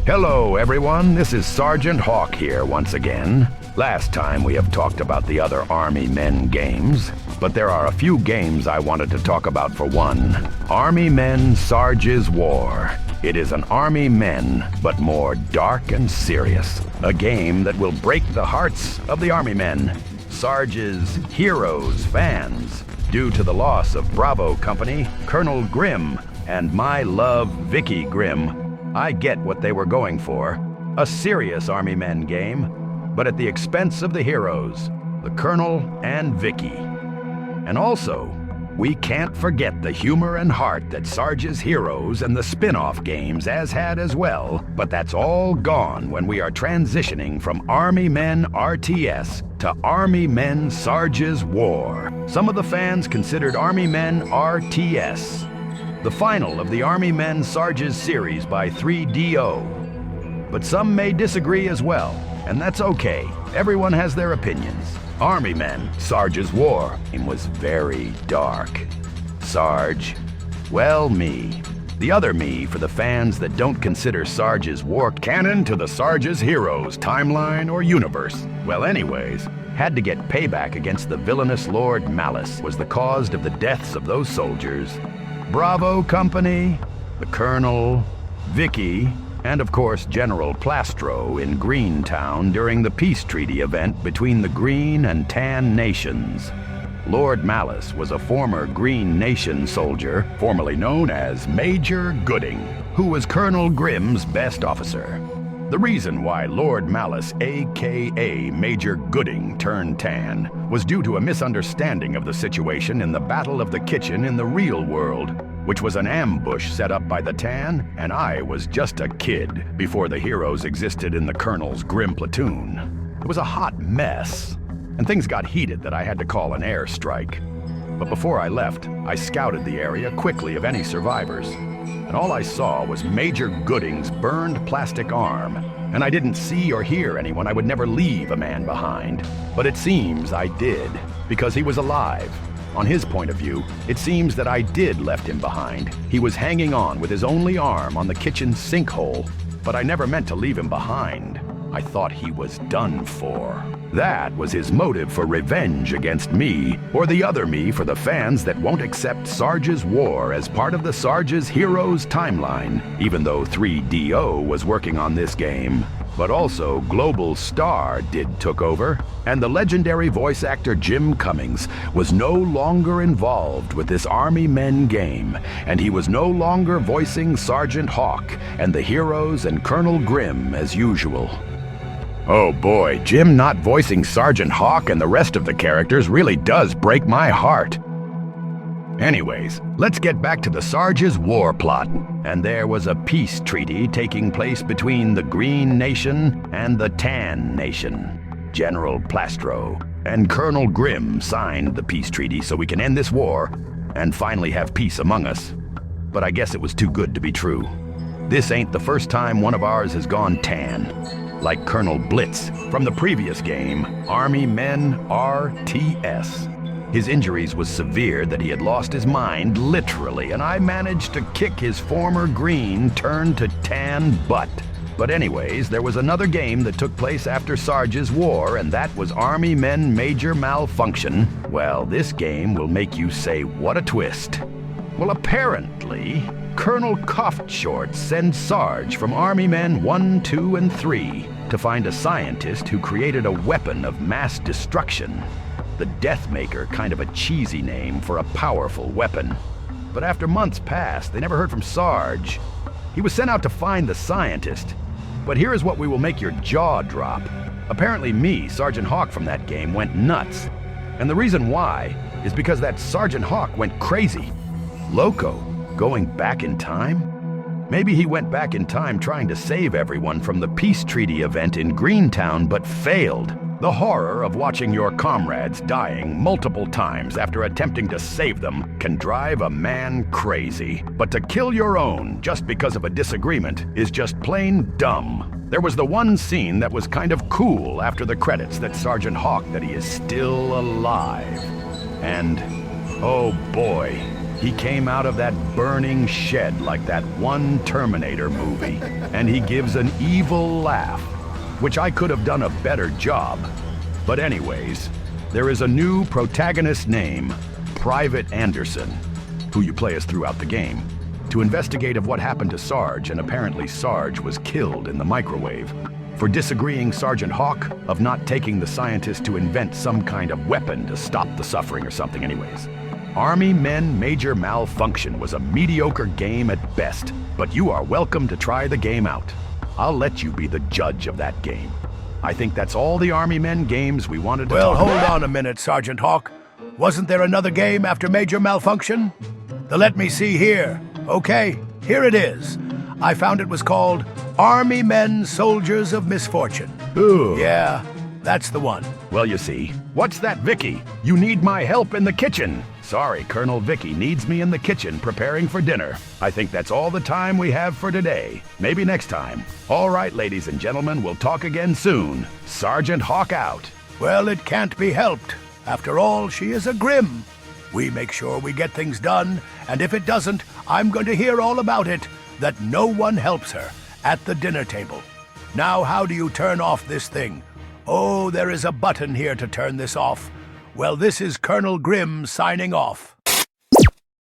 Hello, everyone. This is Sergeant Hawk here once again. Last time we have talked about the other Army Men games, but there are a few games I wanted to talk about for one. Army Men Sarge's War. It is an Army Men, but more dark and serious. A game that will break the hearts of the Army Men, Sarge's heroes fans, due to the loss of Bravo Company, Colonel Grimm, and my love, Vicky Grimm. I get what they were going for. A serious Army Men game, but at the expense of the heroes, the Colonel and Vicky. And also, we can't forget the humor and heart that Sarge's Heroes and the spin-off games has had as well, but that's all gone when we are transitioning from Army Men RTS to Army Men Sarge's War. Some of the fans considered Army Men RTS the final of the Army Men Sarge's series by 3DO. But some may disagree as well, and that's okay. Everyone has their opinions. Army Men Sarge's War was very dark. Sarge, well, me. The other me for the fans that don't consider Sarge's War canon to the Sarge's Heroes timeline or universe. Well, anyways, had to get payback against the villainous Lord Malice was the cause of the deaths of those soldiers. Bravo Company, the Colonel, Vicky, and of course General Plastro in Greentown during the peace treaty event between the Green and Tan nations. Lord Malice was a former Green Nation soldier, formerly known as Major Gooding, who was Colonel Grimm's best officer. The reason why Lord Malice, aka Major Gooding, turned tan was due to a misunderstanding of the situation in the Battle of the Kitchen in the real world, which was an ambush set up by the Tan, and I was just a kid before the heroes existed in the Colonel's Grimm platoon. It was a hot mess, and things got heated that I had to call an airstrike. But before I left, I scouted the area quickly of any survivors, and all I saw was Major Gooding's burned plastic arm, and I didn't see or hear anyone. I would never leave a man behind. But it seems I did, because he was alive. On his point of view, it seems that I did left him behind. He was hanging on with his only arm on the kitchen sinkhole, but I never meant to leave him behind. I thought he was done for. That was his motive for revenge against me, or the other me for the fans that won't accept Sarge's War as part of the Sarge's Heroes timeline, even though 3DO was working on this game. But also Global Star took over, and the legendary voice actor Jim Cummings was no longer involved with this Army Men game, and he was no longer voicing Sergeant Hawk and the heroes and Colonel Grimm as usual. Oh boy, Jim not voicing Sergeant Hawk and the rest of the characters really does break my heart. Anyways, let's get back to the Sarge's War plot. And there was a peace treaty taking place between the Green Nation and the Tan Nation. General Plastro and Colonel Grimm signed the peace treaty so we can end this war and finally have peace among us. But I guess it was too good to be true. This ain't the first time one of ours has gone tan. Like Colonel Blitz from the previous game, Army Men RTS. His injuries was severe that he had lost his mind, literally, and I managed to kick his former green turned to tan butt. But anyways, there was another game that took place after Sarge's War, and that was Army Men Major Malfunction. Well, this game will make you say, what a twist. Well, apparently, Colonel Coughtshort sends Sarge from Army Men 1, 2, and 3 to find a scientist who created a weapon of mass destruction. The Deathmaker, kind of a cheesy name for a powerful weapon. But after months passed, they never heard from Sarge. He was sent out to find the scientist. But here is what we will make your jaw drop. Apparently me, Sergeant Hawk from that game, went nuts. And the reason why is because that Sergeant Hawk went crazy. Loco, going back in time? Maybe he went back in time trying to save everyone from the peace treaty event in Greentown, but failed. The horror of watching your comrades dying multiple times after attempting to save them can drive a man crazy. But to kill your own just because of a disagreement is just plain dumb. There was the one scene that was kind of cool after the credits that Sergeant Hawk that he is still alive. And, oh boy, he came out of that burning shed like that one Terminator movie. and he gives an evil laugh, which I could have done a better job. But anyways, there is a new protagonist named Private Anderson, who you play as throughout the game, to investigate of what happened to Sarge, and apparently Sarge was killed in the microwave for disagreeing Sergeant Hawk of not taking the scientist to invent some kind of weapon to stop the suffering or something anyways. Army Men Major Malfunction was a mediocre game at best, but you are welcome to try the game out. I'll let you be the judge of that game. I think that's all the Army Men games we wanted to talk about. Well, hold on a minute, Sergeant Hawk. Wasn't there another game after Major Malfunction? Let me see here. Okay, here it is. I found it was called Army Men Soldiers of Misfortune. Ooh. Yeah, that's the one. Well, you see, what's that, Vicky? You need my help in the kitchen. Sorry, Colonel Vicky needs me in the kitchen preparing for dinner. I think that's all the time we have for today. Maybe next time. All right, ladies and gentlemen, we'll talk again soon. Sergeant Hawk out. Well, it can't be helped. After all, she is a Grimm. We make sure we get things done, and if it doesn't, I'm going to hear all about it, that no one helps her at the dinner table. Now, how do you turn off this thing? Oh, there is a button here to turn this off. Well, this is Colonel Grimm signing off.